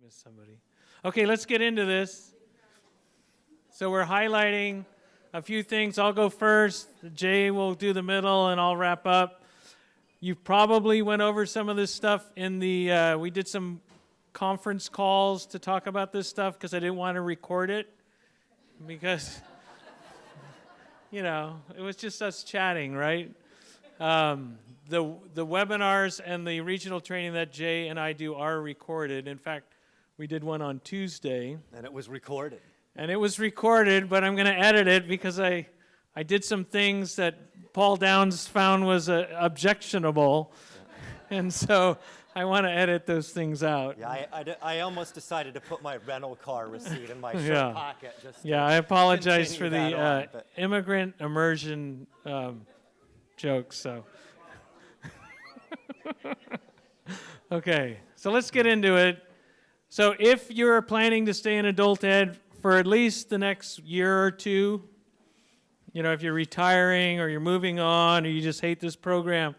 Miss somebody. Okay, let's get into this. So we're highlighting a few things. I'll go first. Jay will do the middle, and I'll wrap up. You probably went over some of this stuff in the, we did some conference calls to talk about this stuff because I didn't want to record it because, you know, it was just us chatting, right? The webinars and the regional training that Jay and I do are recorded. In fact, we did one on Tuesday. And it was recorded. And it was recorded, but I'm going to edit it because I did some things that Paul Downs found was objectionable. Yeah. And so I want to edit those things out. Yeah, I almost decided to put my rental car receipt in my shirt pocket. Just I apologize for the immigrant immersion jokes. So, okay, so let's get into it. So if you're planning to stay in adult ed for at least the next year or two, you know, if you're retiring or you're moving on or you just hate this program,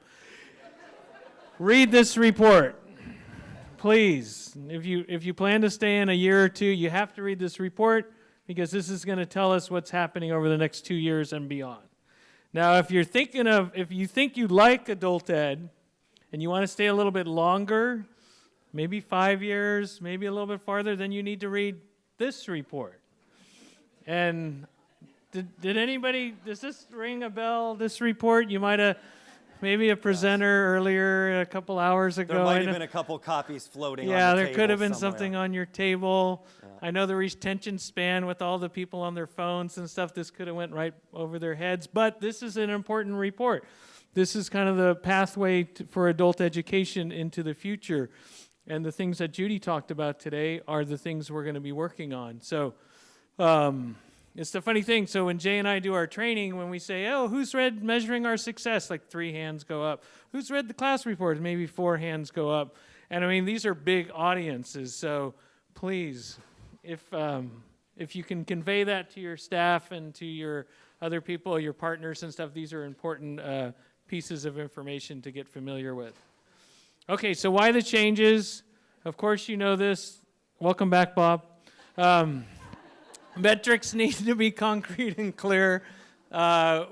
read this report, please. If you plan to stay in a year or two, you have to read this report because this is going to tell us what's happening over the next 2 years and beyond. Now, if you think you like adult ed and you want to stay a little bit longer, maybe 5 years, maybe a little bit farther, then you need to read this report. And did anybody, does this ring a bell, this report? You might have, maybe a presenter earlier a couple hours ago. There might have been a couple copies floating on the table. Yeah, there there could have been somewhere. something on your table. Yeah. I know the retention span with all the people on their phones and stuff, this could have went right over their heads, but this is an important report. This is kind of the pathway for adult education into the future. And the things that Judy talked about today are the things we're going to be working on. So it's the funny thing. So when Jay and I do our training, when we say, oh, who's read Measuring Our Success? Like 3 hands go up. Who's read the class report? Maybe 4 hands go up. And I mean, these are big audiences. So please, if you can convey that to your staff and to your other people, your partners and stuff, these are important pieces of information to get familiar with. Okay, so why the changes? Of course you know this. Welcome back, Bob. Metrics need to be concrete and clear.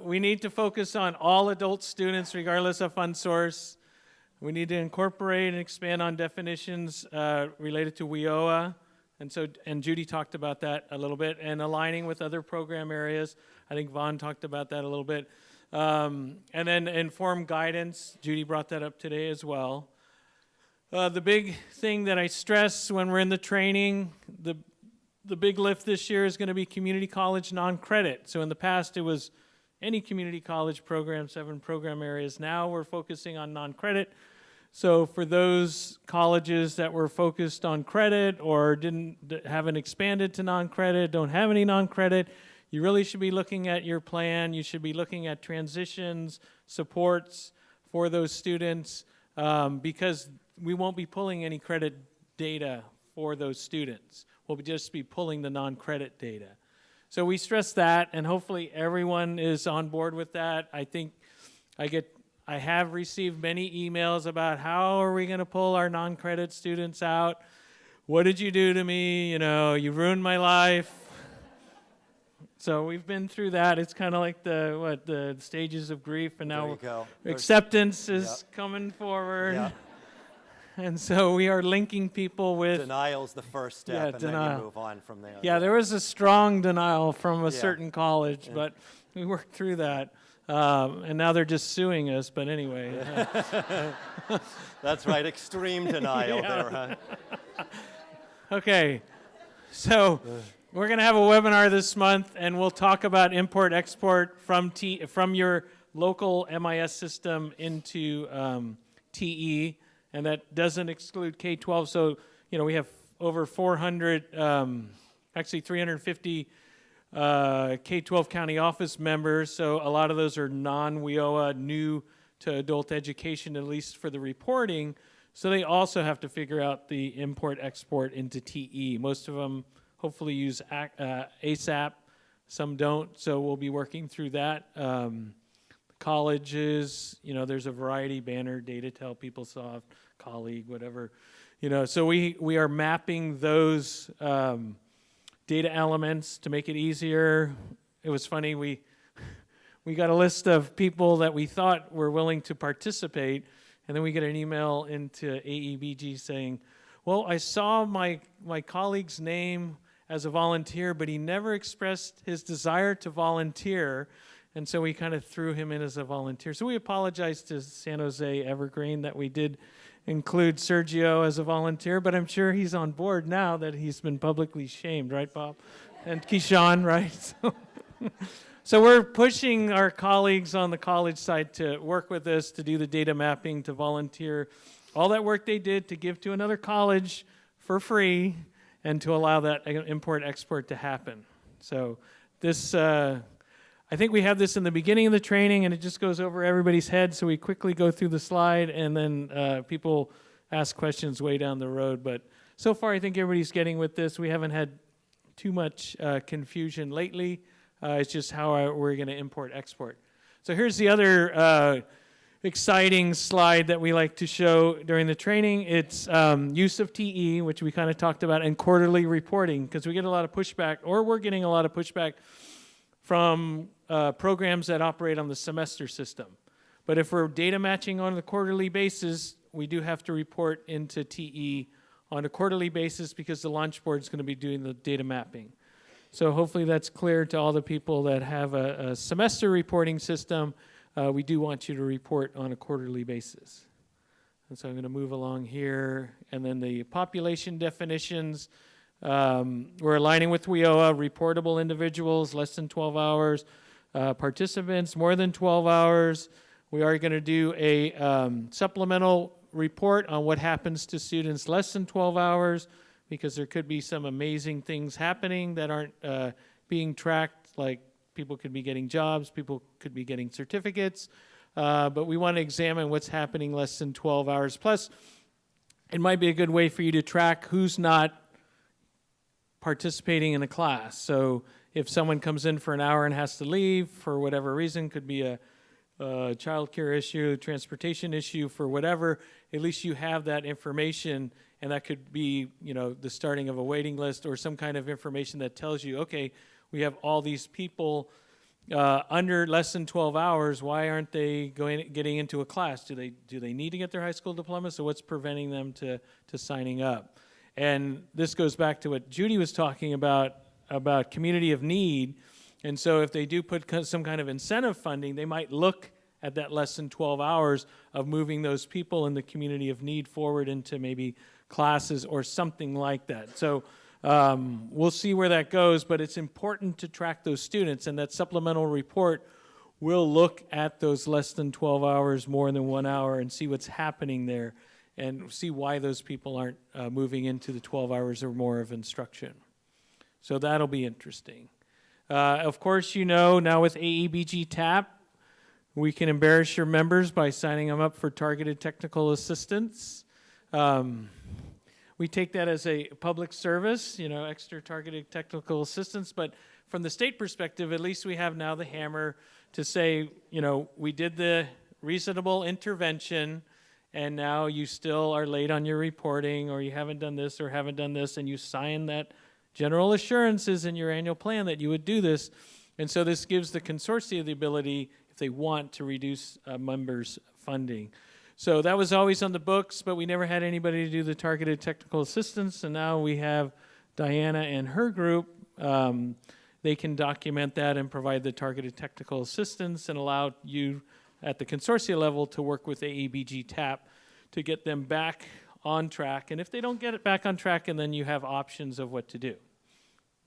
We need to focus on all adult students regardless of fund source. We need to incorporate and expand on definitions related to WIOA. And Judy talked about that a little bit. And aligning with other program areas. I think Vaughn talked about that a little bit. And then informed guidance. Judy brought that up today as well. The big thing that I stress when we're in the training, the big lift this year is going to be community college non-credit. So in the past, it was any community college program, 7 program areas. Now we're focusing on non-credit. So for those colleges that were focused on credit or haven't expanded to non-credit, don't have any non-credit, you really should be looking at your plan. You should be looking at transitions, supports for those students because we won't be pulling any credit data for those students. We'll just be pulling the non-credit data. So we stress that, and hopefully everyone is on board with that. I think I have received many emails about how are we going to pull our non-credit students out? What did you do to me? You know, you ruined my life. So we've been through that. It's kind of like the stages of grief, and now acceptance is coming forward. Yeah. And so we are linking people with... Denial's the first step, and then you move on from there. Yeah, there was a strong denial from a certain college, but we worked through that. And now they're just suing us, but anyway. That's right, extreme denial there, huh? Okay, so we're going to have a webinar this month, and we'll talk about import-export from your local MIS system into TE. And that doesn't exclude K-12. So, you know, we have over 400, actually 350 K-12 county office members. So a lot of those are non-WIOA, new to adult education, at least for the reporting. So they also have to figure out the import-export into TE. Most of them hopefully use ASAP. Some don't. So we'll be working through that. Colleges, you know, there's a variety, Banner, DataTel, PeopleSoft, Colleague, whatever So we are mapping those data elements to make it easier. It was funny, we got a list of people that we thought were willing to participate, and then we get an email into AEBG saying, well, I saw my colleague's name as a volunteer, but he never expressed his desire to volunteer, and so we kind of threw him in as a volunteer. So we apologize to San Jose Evergreen that we did include Sergio as a volunteer, but I'm sure he's on board now that he's been publicly shamed, right, Bob? And Keyshawn, right? So we're pushing our colleagues on the college side to work with us, to do the data mapping, to volunteer, all that work they did to give to another college for free, and to allow that import-export to happen. So this, I think we have this in the beginning of the training, and it just goes over everybody's head, so we quickly go through the slide, and then people ask questions way down the road. But so far, I think everybody's getting with this. We haven't had too much confusion lately. It's just how we're going to import-export. So here's the other exciting slide that we like to show during the training. It's use of TE, which we kind of talked about, and quarterly reporting, because we get a lot of pushback, or we're getting a lot of pushback from programs that operate on the semester system. But if we're data matching on a quarterly basis, we do have to report into TE on a quarterly basis because the launch board is going to be doing the data mapping. So hopefully that's clear to all the people that have a semester reporting system. We do want you to report on a quarterly basis. And so I'm going to move along here. And then the population definitions, we're aligning with WIOA, reportable individuals, less than 12 hours, participants, more than 12 hours. We are going to do a supplemental report on what happens to students less than 12 hours, because there could be some amazing things happening that aren't being tracked, like people could be getting jobs, people could be getting certificates, but we want to examine what's happening less than 12 hours. Plus, it might be a good way for you to track who's not participating in a class. So if someone comes in for an hour and has to leave for whatever reason, could be a child care issue, transportation issue, for whatever, at least you have that information, and that could be, the starting of a waiting list or some kind of information that tells you, okay, we have all these people under less than 12 hours. Why aren't they getting into a class? Do they need to get their high school diploma? So what's preventing them to signing up? And this goes back to what Judy was talking about community of need. And so if they do put some kind of incentive funding, they might look at that less than 12 hours of moving those people in the community of need forward into maybe classes or something like that. So we'll see where that goes, but it's important to track those students, and that supplemental report will look at those less than 12 hours, more than 1 hour, and see what's happening there and see why those people aren't moving into the 12 hours or more of instruction. So that'll be interesting. Of course, now with AEBG TAP, we can embarrass your members by signing them up for targeted technical assistance. We take that as a public service, extra targeted technical assistance, but from the state perspective, at least we have now the hammer to say, we did the reasonable intervention, and now you still are late on your reporting, or you haven't done this or haven't done this, and you sign that general assurances in your annual plan that you would do this. And so this gives the consortia the ability, if they want, to reduce members' funding. So that was always on the books, but we never had anybody to do the targeted technical assistance, and now we have Diana and her group. They can document that and provide the targeted technical assistance and allow you at the consortia level to work with AEBG TAP to get them back on track. And if they don't get it back on track, and then you have options of what to do.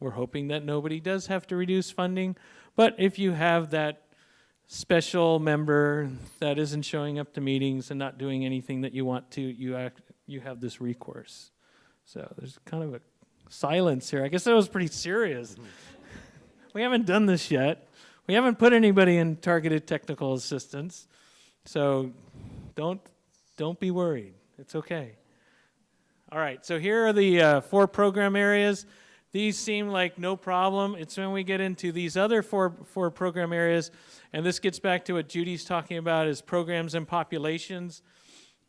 We're hoping that nobody does have to reduce funding, but if you have that special member that isn't showing up to meetings and not doing anything that you want to, you have this recourse. So there's kind of a silence here. I guess that was pretty serious. We haven't done this yet. We haven't put anybody in targeted technical assistance. So don't be worried. It's okay. All right, so here are the 4 program areas. These seem like no problem. It's when we get into these other four program areas, and this gets back to what Judy's talking about, is programs and populations.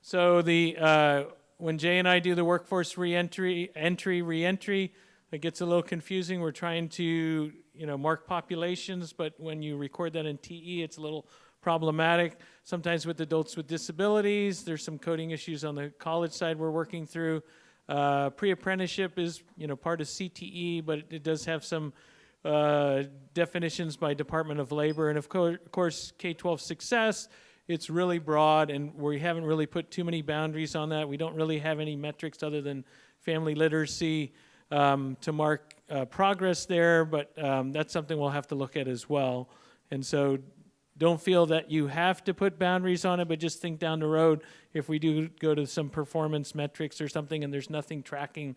So the when Jay and I do the workforce reentry, reentry, it gets a little confusing. We're trying to, mark populations, but when you record that in TE, it's a little problematic. Sometimes with adults with disabilities, there's some coding issues on the college side we're working through. Pre-apprenticeship is, part of CTE, but it does have some definitions by Department of Labor. And of course, K-12 success, it's really broad, and we haven't really put too many boundaries on that. We don't really have any metrics other than family literacy to mark progress there, but that's something we'll have to look at as well. And so don't feel that you have to put boundaries on it, but just think down the road, if we do go to some performance metrics or something and there's nothing tracking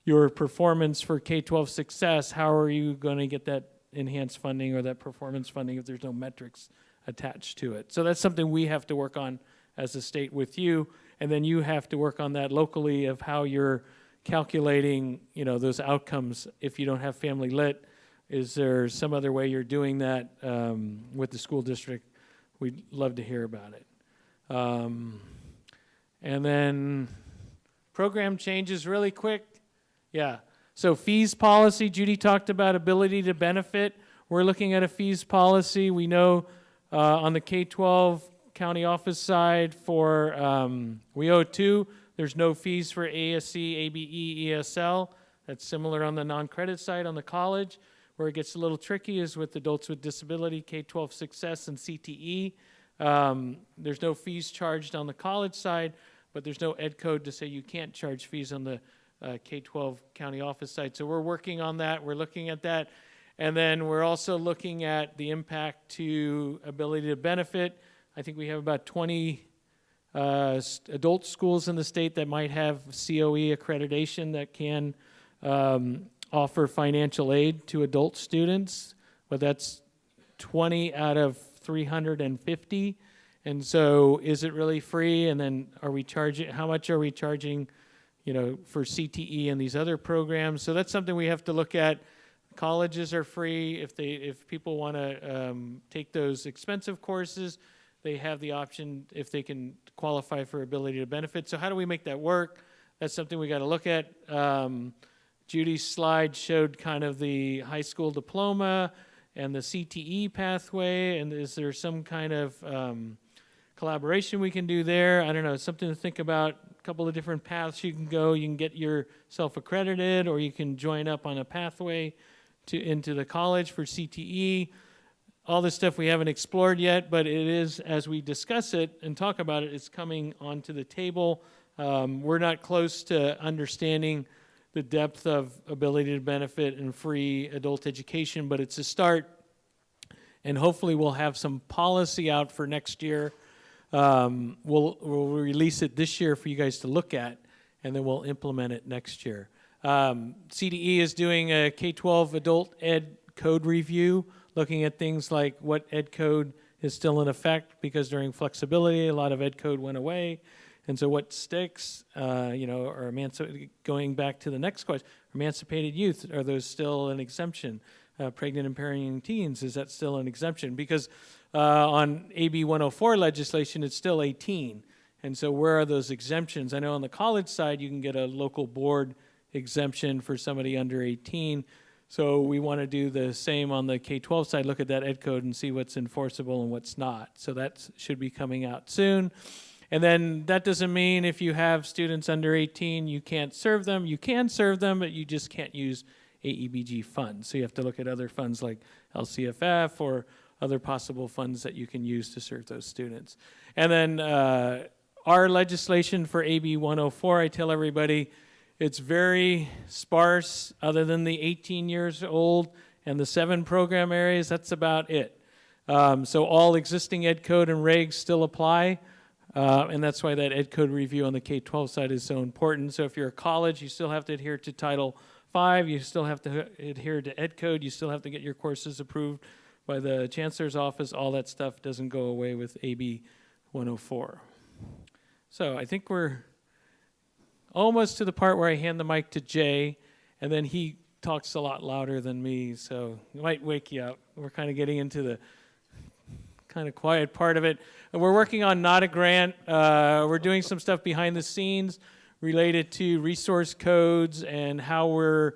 your performance for K-12 success, how are you going to get that enhanced funding or that performance funding if there's no metrics attached to it? So that's something we have to work on as a state with you, and then you have to work on that locally of how you're calculating, those outcomes if you don't have family lit. Is there some other way you're doing that with the school district? We'd love to hear about it. And then program changes really quick. Yeah, so fees policy, Judy talked about ability to benefit. We're looking at a fees policy. We know on the K-12 county office side for WEO2, there's no fees for ASC, ABE, ESL. That's similar on the non-credit side on the college. Where it gets a little tricky is with adults with disability, K-12 success, and CTE. There's no fees charged on the college side, but there's no ed code to say you can't charge fees on the K-12 county office side. So we're working on that. We're looking at that. And then we're also looking at the impact to ability to benefit. I think we have about 20 adult schools in the state that might have COE accreditation that can offer financial aid to adult students, but that's 20 out of 350. And so is it really free? And then are we charging, how much are we charging, for CTE and these other programs? So that's something we have to look at. Colleges are free. If people want to take those expensive courses, they have the option if they can qualify for ability to benefit. So how do we make that work? That's something we got to look at. Judy's slide showed kind of the high school diploma and the CTE pathway, and is there some kind of collaboration we can do there? I don't know, something to think about, a couple of different paths you can go. You can get yourself accredited, or you can join up on a pathway into the college for CTE. All this stuff we haven't explored yet, but it is, as we discuss it and talk about it, it's coming onto the table. We're not close to understanding the depth of ability to benefit and free adult education, but it's a start, and hopefully we'll have some policy out for next year. We'll release it this year for you guys to look at, and then we'll implement it next year. CDE is doing a K-12 adult ed code review, looking at things like what ed code is still in effect, because during flexibility, a lot of ed code went away. And so what sticks, or going back to the next question, emancipated youth, are those still an exemption? Pregnant and parenting teens, is that still an exemption? Because on AB 104 legislation, it's still 18. And so where are those exemptions? I know on the college side, you can get a local board exemption for somebody under 18. So we want to do the same on the K-12 side, look at that ed code and see what's enforceable and what's not. So that should be coming out soon. And then that doesn't mean if you have students under 18, you can't serve them. You can serve them, but you just can't use AEBG funds. So you have to look at other funds like LCFF or other possible funds that you can use to serve those students. And then our legislation for AB 104, I tell everybody, it's very sparse. Other than the 18 years old and the 7 program areas, that's about it. So all existing ed code and regs still apply. And that's why that ed code review on the K-12 side is so important. So if you're a college, you still have to adhere to Title V, you still have to adhere to ed code, you still have to get your courses approved by the Chancellor's office. All that stuff doesn't go away with AB 104. So I think we're almost to the part where I hand the mic to Jay, and then he talks a lot louder than me, so it might wake you up. We're kind of getting into the kind of quiet part of it. And we're working on Not a Grant. We're doing some stuff behind the scenes. related to resource codes and how we're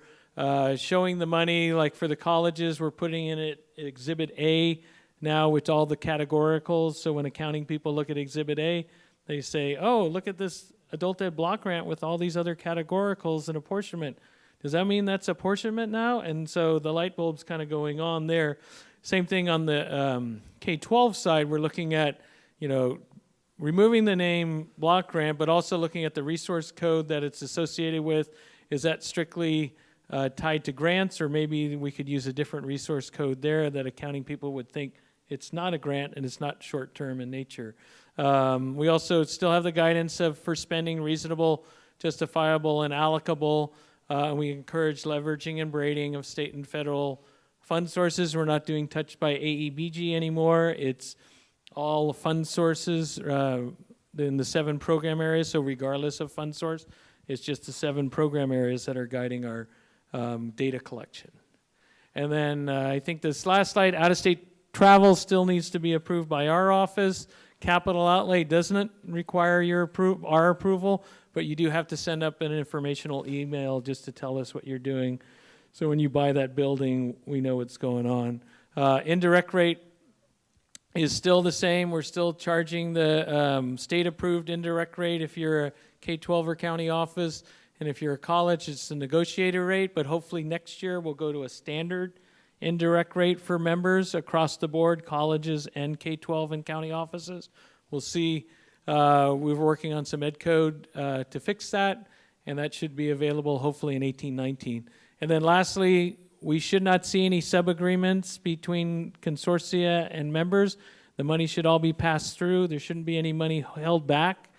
showing the money. Like for the colleges, we're putting in it Exhibit A now with all the categoricals. So when accounting people look at Exhibit A, they say, oh, look at this adult ed block grant with all these other categoricals and apportionment. Does that mean that's apportionment now? And so the light bulb's kind of going on there. Same thing on the K-12 side. We're looking at, removing the name block grant, but also looking at the resource code that it's associated with. Is that strictly tied to grants, or maybe we could use a different resource code there that accounting people would think it's not a grant and it's not short-term in nature. We also still have the guidance for spending reasonable, justifiable, and allocable. We encourage leveraging and braiding of state and federal fund sources. We're not doing touched by AEBG anymore. It's all fund sources in the 7 program areas, so regardless of fund source, it's just the 7 program areas that are guiding our data collection. And then I think this last slide, out-of-state travel still needs to be approved by our office. Capital outlay doesn't require our approval, but you do have to send up an informational email just to tell us what you're doing. So when you buy that building, we know what's going on. Indirect rate is still the same. We're still charging the state-approved indirect rate if you're a K-12 or county office. And if you're a college, it's the negotiator rate. But hopefully next year we'll go to a standard indirect rate for members across the board, colleges and K-12 and county offices. We'll see. We're working on some ed code to fix that, and that should be available hopefully in 18-19. And then lastly, we should not see any sub-agreements between consortia and members. The money should all be passed through. There shouldn't be any money held back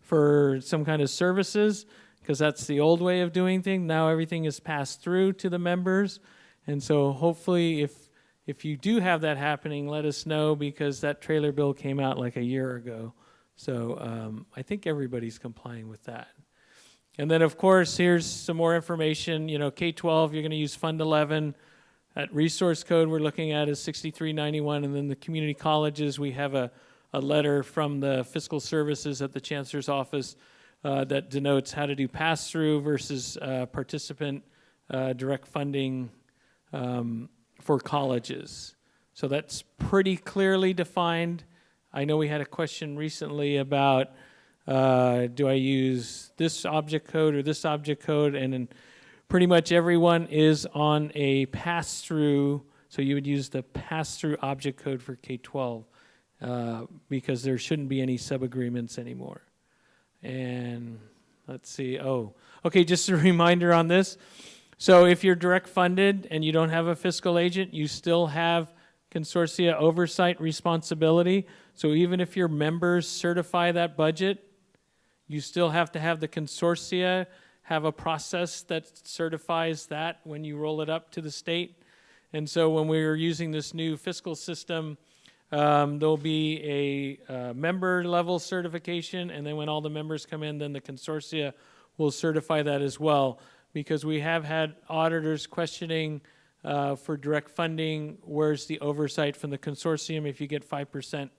for some kind of services, because that's the old way of doing things. Now everything is passed through to the members. And so hopefully if you do have that happening, let us know, because that trailer bill came out like a year ago. So I think everybody's complying with that. And then, of course, here's some more information. K-12, you're going to use Fund 11. That resource code we're looking at is 6391. And then the community colleges, we have a letter from the fiscal services at the chancellor's office that denotes how to do pass-through versus participant direct funding for colleges. So that's pretty clearly defined. I know we had a question recently about do I use this object code or this object code, and then pretty much everyone is on a pass-through, so you would use the pass-through object code for K-12 because there shouldn't be any sub-agreements anymore. And let's see, okay, just a reminder on this. So if you're direct funded and you don't have a fiscal agent, you still have consortia oversight responsibility. So even if your members certify that budget, you still have to have the consortia have a process that certifies that when you roll it up to the state. And so when we were using this new fiscal system, there'll be a member level certification, and then when all the members come in, then the consortia will certify that as well. Because we have had auditors questioning for direct funding, where's the oversight from the consortium? If you get 5%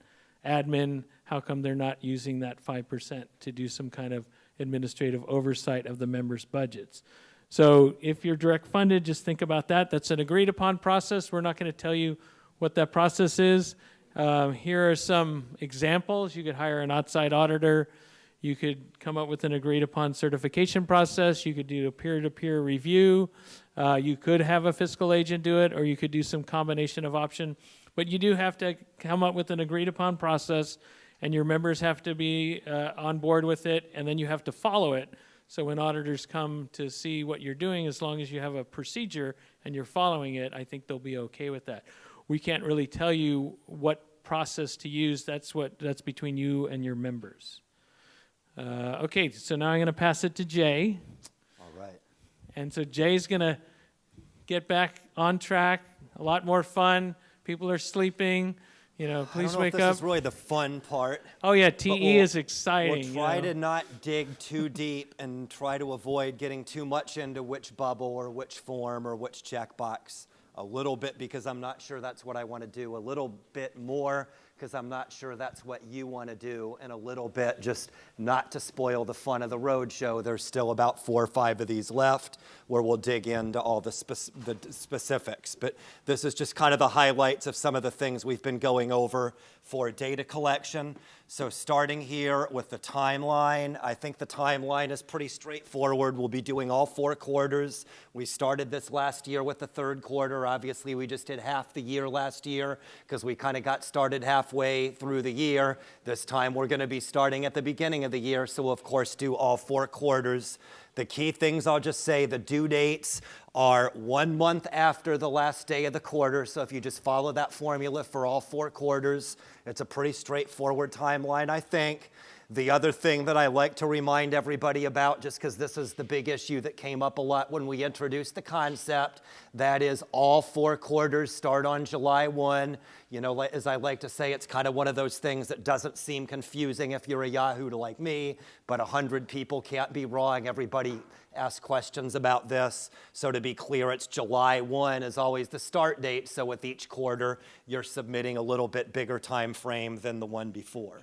admin, how come they're not using that 5% to do some kind of administrative oversight of the members' budgets? So if you're direct funded, just think about that. That's an agreed upon process. We're not going to tell you what that process is. Here are some examples. You could hire an outside auditor. You could come up with an agreed upon certification process. You could do a peer-to-peer review. You could have a fiscal agent do it, or you could do some combination of option. But you do have to come up with an agreed upon process, and your members have to be on board with it, and then you have to follow it. So when auditors come to see what you're doing, as long as you have a procedure and you're following it, I think they'll be okay with that. We can't really tell you what process to use. That's between you and your members. Okay, so now I'm going to pass it to Jay. All right. And so Jay's going to get back on track, a lot more fun. People are sleeping. Please wake up. This is really the fun part. Oh, yeah, TE is exciting. We'll try to not dig too deep and try to avoid getting too much into which bubble or which form or which checkbox. A little bit, because I'm not sure that's what I want to do. A little bit more because I'm not sure that's what you want to do in a little bit, just not to spoil the fun of the road show. There's still about 4 or 5 of these left where we'll dig into all the specifics. But this is just kind of the highlights of some of the things we've been going over for data collection. So starting here with the timeline, I think the timeline is pretty straightforward. We'll be doing all 4 quarters. We started this last year with the 3rd quarter. Obviously, we just did half the year last year because we kind of got started halfway through the year. This time, we're going to be starting at the beginning of the year, so we'll, of course, do all 4 quarters. The key things I'll just say, the due dates are 1 month after the last day of the quarter. So if you just follow that formula for all 4 quarters, it's a pretty straightforward timeline, I think. The other thing that I like to remind everybody about, just because this is the big issue that came up a lot when we introduced the concept, that is all 4 quarters start on July 1. You know, as I like to say, it's kind of one of those things that doesn't seem confusing if you're a Yahoo like me, but 100 people can't be wrong. Everybody asks questions about this. So to be clear, it's July 1 is always the start date. So with each quarter, you're submitting a little bit bigger time frame than the one before.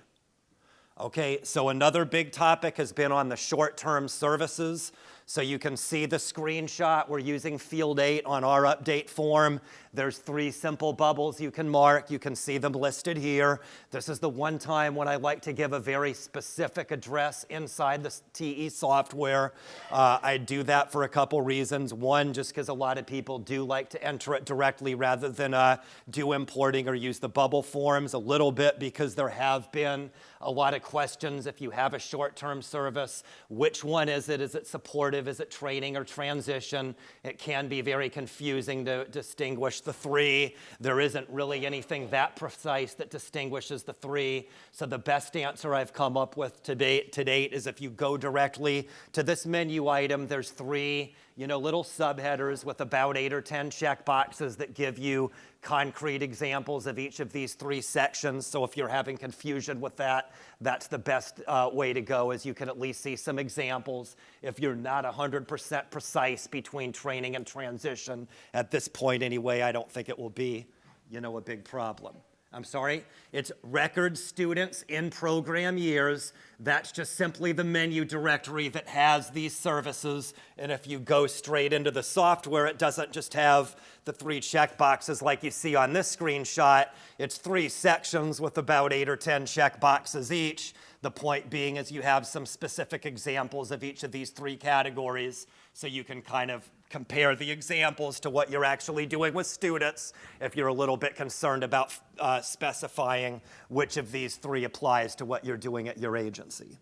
Okay, so another big topic has been on the short-term services. So you can see the screenshot. We're using Field 8 on our update form. There's 3 simple bubbles you can mark. You can see them listed here. This is the one time when I like to give a very specific address inside the TE software. I do that for a couple reasons. One, just because a lot of people do like to enter it directly rather than do importing or use the bubble forms. A little bit because there have been a lot of questions. If you have a short-term service, which one is it? Is it supportive? Is it training or transition? It can be very confusing to distinguish the 3. There isn't really anything that precise that distinguishes the 3. So the best answer I've come up with to date is if you go directly to this menu item, there's 3 little subheaders with about 8 or 10 checkboxes that give you concrete examples of each of these 3 sections. So if you're having confusion with that, that's the best way to go, is you can at least see some examples. If you're not 100% precise between training and transition, at this point anyway, I don't think it will be, a big problem. I'm sorry, it's record students in program years. That's just simply the menu directory that has these services. And if you go straight into the software, it doesn't just have the 3 checkboxes like you see on this screenshot. It's 3 sections with about 8 or 10 checkboxes each. The point being is you have some specific examples of each of these 3 categories, so you can kind of compare the examples to what you're actually doing with students if you're a little bit concerned about specifying which of these 3 applies to what you're doing at your agency.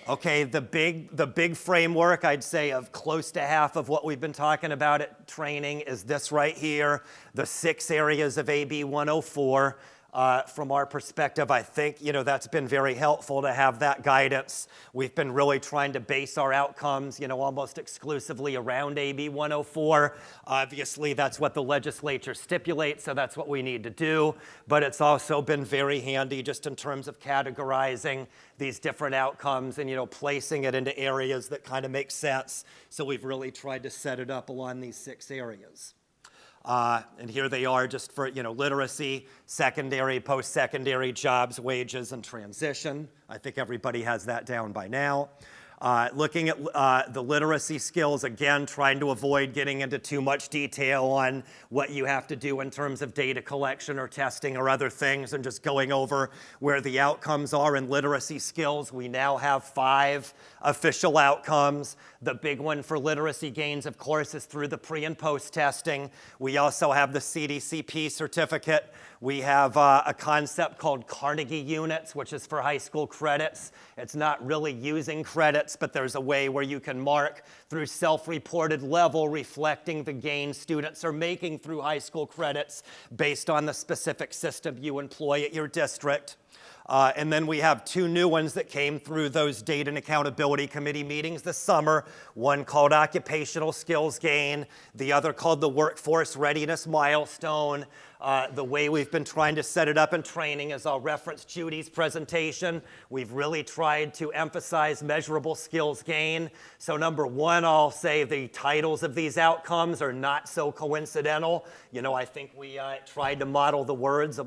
Okay, the big framework, I'd say, of close to half of what we've been talking about at training is this right here, the 6 areas of AB 104. From our perspective, I think, that's been very helpful to have that guidance. We've been really trying to base our outcomes, almost exclusively around AB 104. Obviously, that's what the legislature stipulates, so that's what we need to do. But it's also been very handy just in terms of categorizing these different outcomes and, placing it into areas that kind of make sense. So we've really tried to set it up along these 6 areas. And here they are just for, literacy, secondary, post-secondary, jobs, wages, and transition. I think everybody has that down by now. Looking at the literacy skills, again, trying to avoid getting into too much detail on what you have to do in terms of data collection or testing or other things, and just going over where the outcomes are in literacy skills. We now have 5 official outcomes. The big one for literacy gains, of course, is through the pre and post testing. We also have the CDCP certificate. We have a concept called Carnegie units, which is for high school credits. It's not really using credits, but there's a way where you can mark through self-reported level reflecting the gains students are making through high school credits based on the specific system you employ at your district. And then we have 2 new ones that came through those Data and Accountability Committee meetings this summer. One called Occupational Skills Gain, the other called the Workforce Readiness Milestone. The way we've been trying to set it up in training is I'll reference Judy's presentation. We've really tried to emphasize measurable skills gain. So number one, I'll say the titles of these outcomes are not so coincidental. You know, I think we tried to model the words,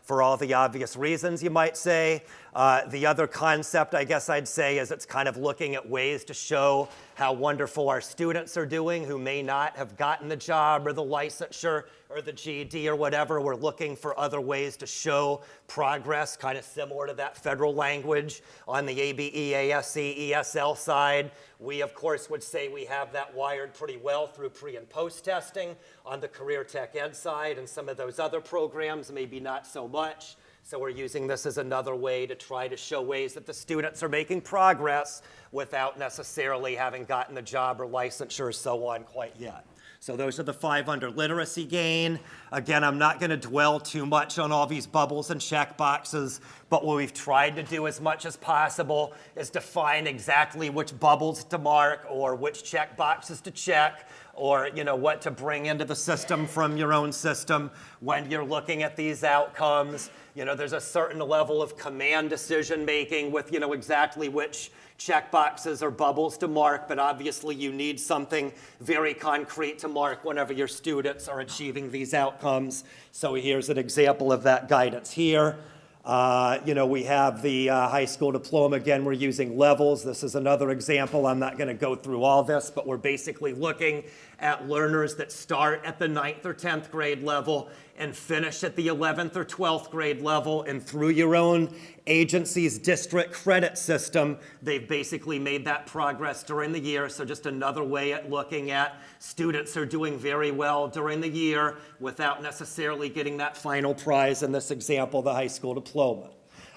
for all the obvious reasons, you might say. The other concept, I guess I'd say, is it's kind of looking at ways to show how wonderful our students are doing who may not have gotten the job or the licensure or the GED or whatever. We're looking for other ways to show progress, kind of similar to that federal language. On the ABE, ASE, ESL side, we, of course, would say we have that wired pretty well through pre and post testing. On the career tech ed side and some of those other programs, maybe not so much. So we're using this as another way to try to show ways that the students are making progress without necessarily having gotten the job or licensure or so on quite yet. So those are the 5 under literacy gain. Again, I'm not going to dwell too much on all these bubbles and check boxes, but what we've tried to do as much as possible is define exactly which bubbles to mark or which check boxes to check, or what to bring into the system from your own system when you're looking at these outcomes. There's a certain level of command decision making with exactly which check boxes or bubbles to mark, but obviously you need something very concrete to mark whenever your students are achieving these outcomes. So here's an example of that guidance here. We have the high school diploma. Again, we're using levels. This is another example. I'm not going to go through all this, but we're basically looking at learners that start at the 9th or 10th grade level and finish at the 11th or 12th grade level. And through your own agency's district credit system, they've basically made that progress during the year. So just another way at looking at students are doing very well during the year without necessarily getting that final prize in this example, the high school diploma.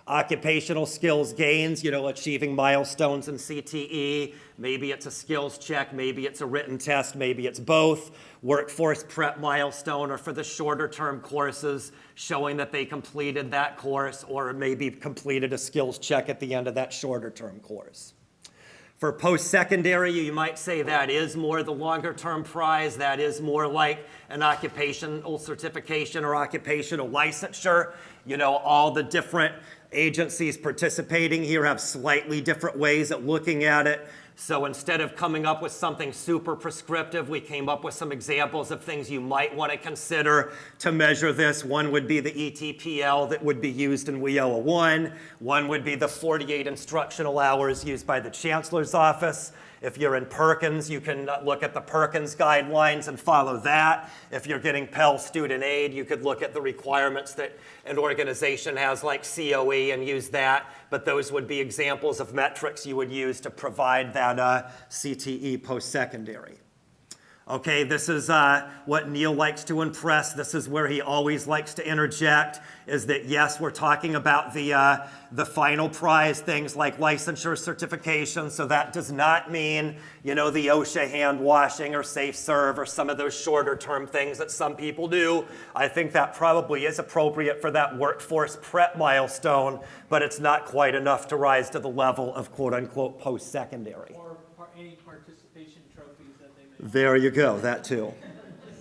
Occupational skills gains, achieving milestones in CTE. Maybe it's a skills check, maybe it's a written test, maybe it's both. Workforce prep milestone, or for the shorter term courses, showing that they completed that course or maybe completed a skills check at the end of that shorter term course. For post-secondary, you might say that is more the longer term prize. That is more like an occupational certification or occupational licensure. All the different agencies participating here have slightly different ways at looking at it. So instead of coming up with something super prescriptive, we came up with some examples of things you might want to consider to measure this. One would be the ETPL that would be used in WIOA 1. One would be the 48 instructional hours used by the Chancellor's Office. If you're in Perkins, you can look at the Perkins guidelines and follow that. If you're getting Pell Student Aid, you could look at the requirements that an organization has like COE and use that. But those would be examples of metrics you would use to provide that CTE post-secondary. Okay, this is what Neil likes to impress. This is where he always likes to interject, is that yes, we're talking about the final prize, things like licensure certification. So that does not mean, the OSHA hand washing or safe serve or some of those shorter term things that some people do. I think that probably is appropriate for that workforce prep milestone, but it's not quite enough to rise to the level of quote unquote post-secondary. Or any participation trophies that they make. There you go, that too.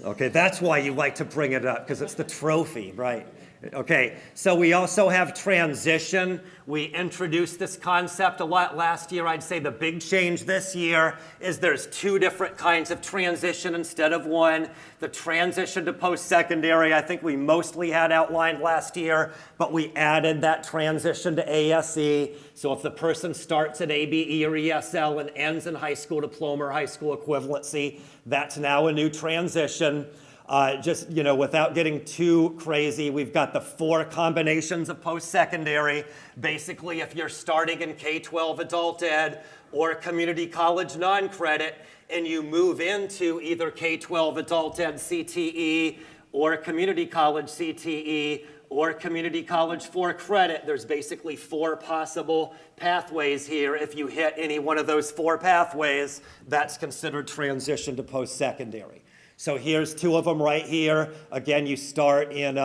Okay, that's why you like to bring it up, because it's the trophy, right? Okay, so we also have transition. We introduced this concept a lot last year. I'd say the big change this year is there's 2 different kinds of transition instead of one. The transition to post-secondary, I think we mostly had outlined last year, but we added that transition to ASE. So if the person starts at ABE or ESL and ends in high school diploma or high school equivalency, that's now a new transition. Without getting too crazy, we've got the 4 combinations of post-secondary. Basically, if you're starting in K-12 adult ed or community college non-credit and you move into either K-12 adult ed CTE or community college CTE or community college for credit, there's basically 4 possible pathways here. If you hit any one of those 4 pathways, that's considered transition to post-secondary. So here's 2 of them right here. Again, you start in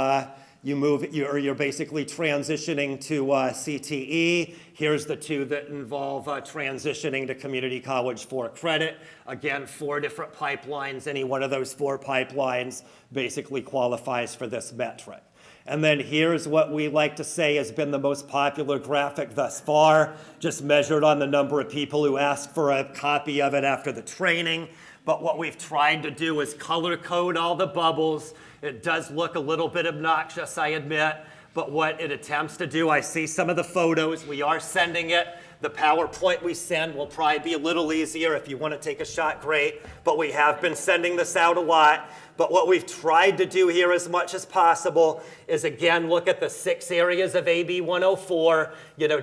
you're basically transitioning to CTE. Here's the two that involve transitioning to community college for credit. Again, 4 different pipelines. Any one of those 4 pipelines basically qualifies for this metric. And then here's what we like to say has been the most popular graphic thus far, just measured on the number of people who ask for a copy of it after the training. But what we've tried to do is color code all the bubbles. It does look a little bit obnoxious, I admit, but what it attempts to do, I see some of the photos. We are sending it. The PowerPoint we send will probably be a little easier. If you want to take a shot, great. But we have been sending this out a lot. But what we've tried to do here as much as possible is, again, look at the 6 areas of AB 104,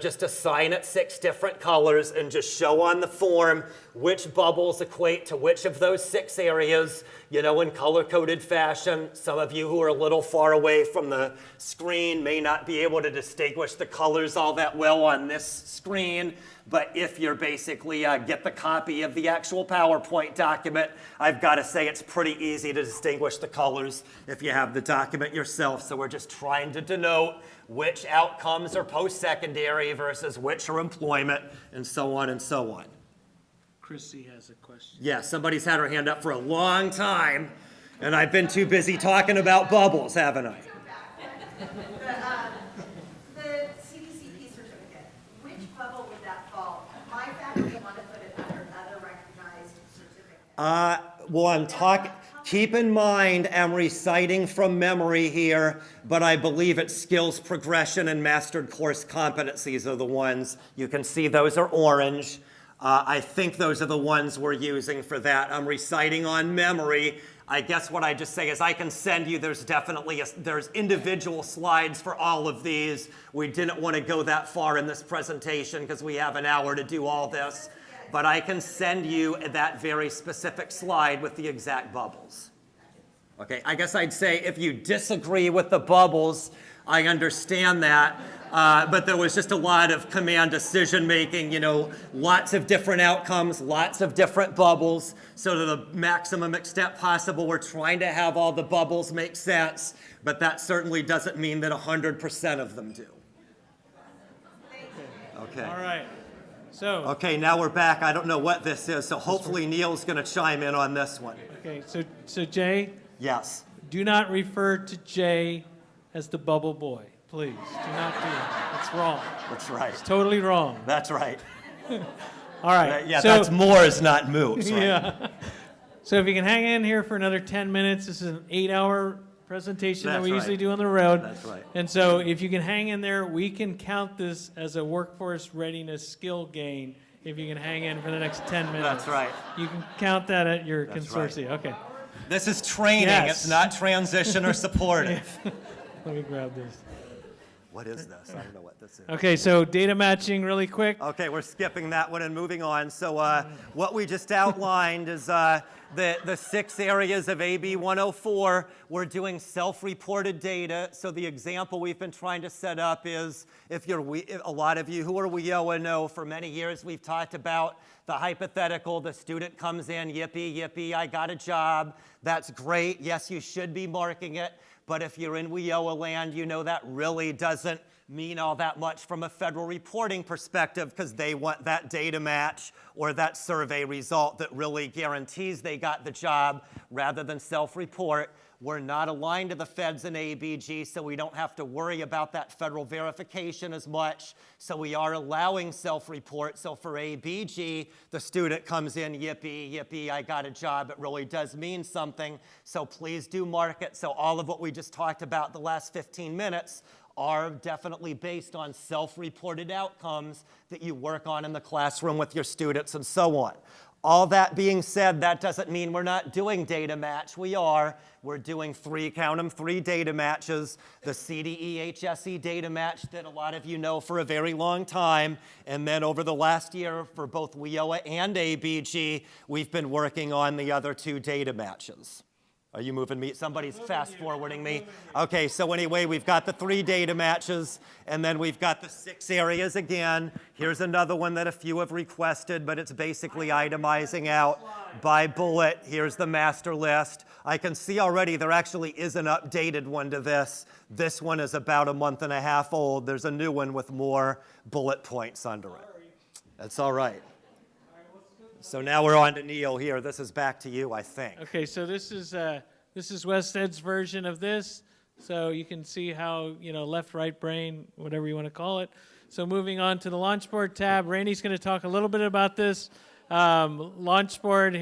just assign it 6 different colors and just show on the form which bubbles equate to which of those 6 areas, in color-coded fashion. Some of you who are a little far away from the screen may not be able to distinguish the colors all that well on this screen. But if you're basically get the copy of the actual PowerPoint document, I've got to say it's pretty easy to distinguish the colors if you have the document yourself. So we're just trying to denote which outcomes are post-secondary versus which are employment, and so on and so on. Chrissy has a question. Yeah, somebody's had her hand up for a long time, and I've been too busy talking about bubbles, haven't I? The CDCP certificate, which bubble would that fall? My faculty want to put it under other recognized certificates. Well, I'm talking, keep in mind, I'm reciting from memory here, but I believe it's skills progression and mastered course competencies are the ones. You can see those are orange. I think those are the ones we're using for that. I'm reciting on memory. I guess what I just say is I can send you, there's individual slides for all of these. We didn't want to go that far in this presentation because we have an hour to do all this. But I can send you that very specific slide with the exact bubbles. Okay, I guess I'd say if you disagree with the bubbles, I understand that. But there was just a lot of command decision making, lots of different outcomes, lots of different bubbles. So to the maximum extent possible, we're trying to have all the bubbles make sense, but that certainly doesn't mean that 100% of them do. Okay. All right. So. Okay, now we're back. I don't know what this is, so hopefully Neil's going to chime in on this one. Okay, so Jay? Yes. Do not refer to Jay as the bubble boy. Please, do not do that. That's wrong. That's right. It's totally wrong. That's right. All right. Yeah, so, that's more is not moots, right? Yeah. So if you can hang in here for another 10 minutes, this is an 8-hour presentation that we usually do on the road. That's right. And so if you can hang in there, we can count this as a workforce readiness skill gain if you can hang in for the next 10 minutes. That's right. You can count that at your consortium. Right. Okay. This is training. Yes. It's not transition or supportive. Let me grab this. What is this? I don't know what this is. Okay, so data matching really quick. Okay, we're skipping that one and moving on. So what we just outlined is the 6 areas of AB 104. We're doing self-reported data. So the example we've been trying to set up is, if a lot of you who are WIOA know, for many years we've talked about the hypothetical, the student comes in, yippee, yippee, I got a job. That's great. Yes, you should be marking it. But if you're in WIOA land, you know that really doesn't mean all that much from a federal reporting perspective because they want that data match or that survey result that really guarantees they got the job rather than self-report. We're not aligned to the feds in AEBG, so we don't have to worry about that federal verification as much. So we are allowing self-report. So for AEBG, the student comes in, yippee, yippee, I got a job. It really does mean something. So please do mark it. So all of what we just talked about the last 15 minutes are definitely based on self-reported outcomes that you work on in the classroom with your students and so on. All that being said, that doesn't mean we're not doing data match. We are. We're doing 3 data matches. The CDE HSE data match that a lot of you know for a very long time. And then over the last year for both WIOA and AEBG, we've been working on the other 2 data matches. Are you moving me? Somebody's fast forwarding me. Okay, so anyway, we've got the 3 data matches, and then we've got the 6 areas again. Here's another one that a few have requested, but it's basically itemizing out by bullet. Here's the master list. I can see already there actually is an updated one to this. This one is about a month and a half old. There's a new one with more bullet points under it. That's all right. So now we're on to Neil here. This is back to you, I think. Okay, so this is West Ed's version of this. So you can see how, left, right brain, whatever you want to call it. So moving on to the Launchboard tab, Randy's going to talk a little bit about this. Launchboard,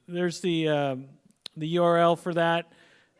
there's the URL for that.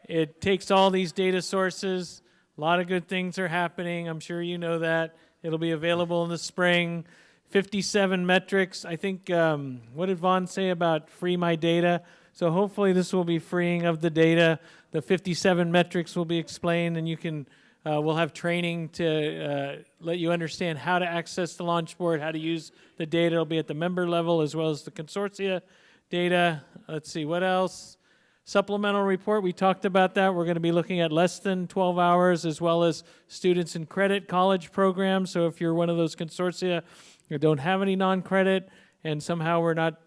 It takes all these data sources. A lot of good things are happening. I'm sure you know that. It'll be available in the spring. 57 metrics. I think, what did Vaughn say about free my data? So hopefully this will be freeing of the data. The 57 metrics will be explained, and you can, we'll have training to let you understand how to access the Launchboard, how to use the data. It'll be at the member level as well as the consortia data. Let's see, what else? Supplemental report, we talked about that. We're going to be looking at less than 12 hours as well as students in credit college programs. So if you're one of those consortia or don't have any non-credit and somehow we're not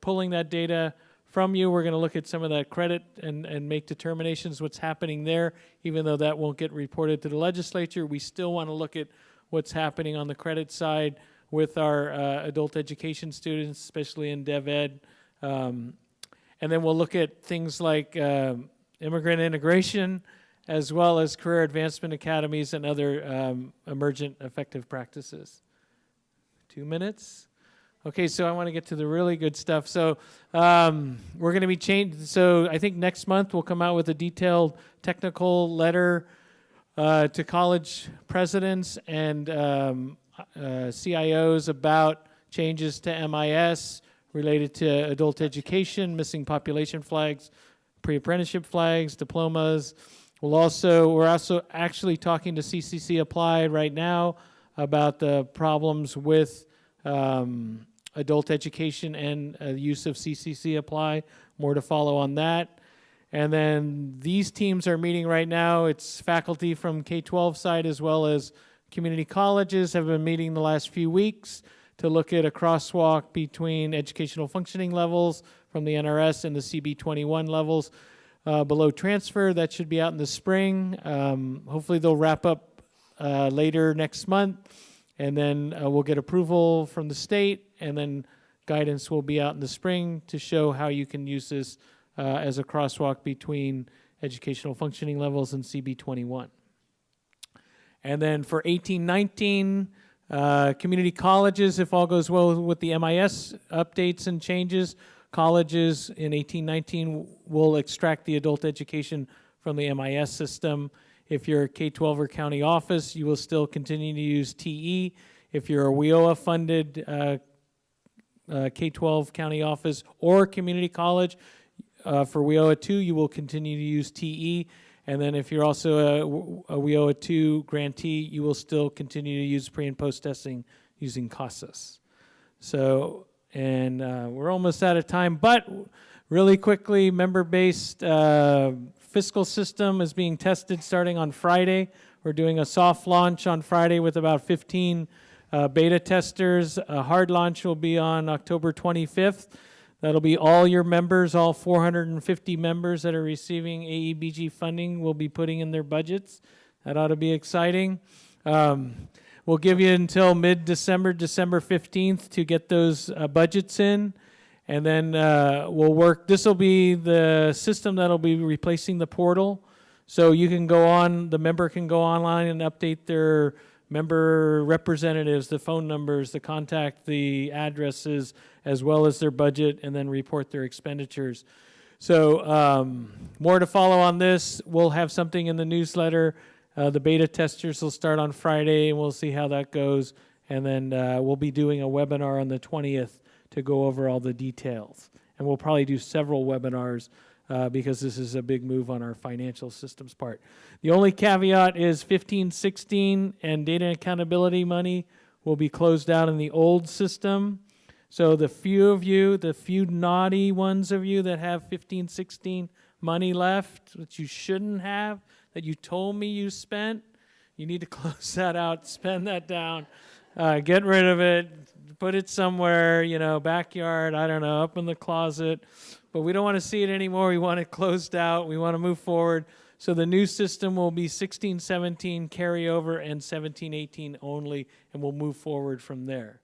pulling that data from you, we're going to look at some of that credit and make determinations what's happening there. Even though that won't get reported to the legislature, we still want to look at what's happening on the credit side with our adult education students, especially in Dev Ed. And then we'll look at things like immigrant integration, as well as career advancement academies and other emergent effective practices. 2 minutes. Okay, so I want to get to the really good stuff. So we're going to be changed. So I think next month we'll come out with a detailed technical letter to college presidents and CIOs about changes to MIS related to adult education, missing population flags, pre-apprenticeship flags, diplomas. We're also actually talking to CCC Applied right now about the problems with adult education and use of CCC Apply. More to follow on that. And then these teams are meeting right now. It's faculty from K-12 side as well as community colleges have been meeting the last few weeks to look at a crosswalk between educational functioning levels from the NRS and the CB21 levels below transfer. That should be out in the spring. Hopefully they'll wrap up later next month, and then we'll get approval from the state, and then guidance will be out in the spring to show how you can use this as a crosswalk between educational functioning levels and CB21. And then for 18-19, community colleges, if all goes well with the MIS updates and changes, colleges in 18-19 will extract the adult education from the MIS system. If you're a K-12 or county office, you will still continue to use TE. If you're a WIOA-funded K-12 county office or community college, for WIOA 2, you will continue to use TE. And then if you're also a WIOA 2 grantee, you will still continue to use pre- and post-testing using CASAS. So, and we're almost out of time, but really quickly, member-based fiscal system is being tested starting on Friday. We're doing a soft launch on Friday with about 15 beta testers. A hard launch will be on October 25th. That'll be all your members, all 450 members that are receiving AEBG funding will be putting in their budgets. That ought to be exciting. We'll give you until mid-December, December 15th to get those budgets in. And then we'll work. This will be the system that'll be replacing the portal. So you can go on, the member can go online and update their member representatives, the phone numbers, the contact, the addresses, as well as their budget, and then report their expenditures. So more to follow on this. We'll have something in the newsletter. The beta testers will start on Friday, and we'll see how that goes. And then we'll be doing a webinar on the 20th to go over all the details. And we'll probably do several webinars because this is a big move on our financial systems part. The only caveat is 15-16 and data accountability money will be closed out in the old system. So the few of you, the few naughty ones of you that have 15-16 money left that you shouldn't have, that you told me you spent, you need to close that out, spend that down, get rid of it, put it somewhere, you know, backyard, I don't know, up in the closet. But we don't want to see it anymore. We want it closed out. We want to move forward. So the new system will be 16-17 carryover and 17-18 only, and we'll move forward from there.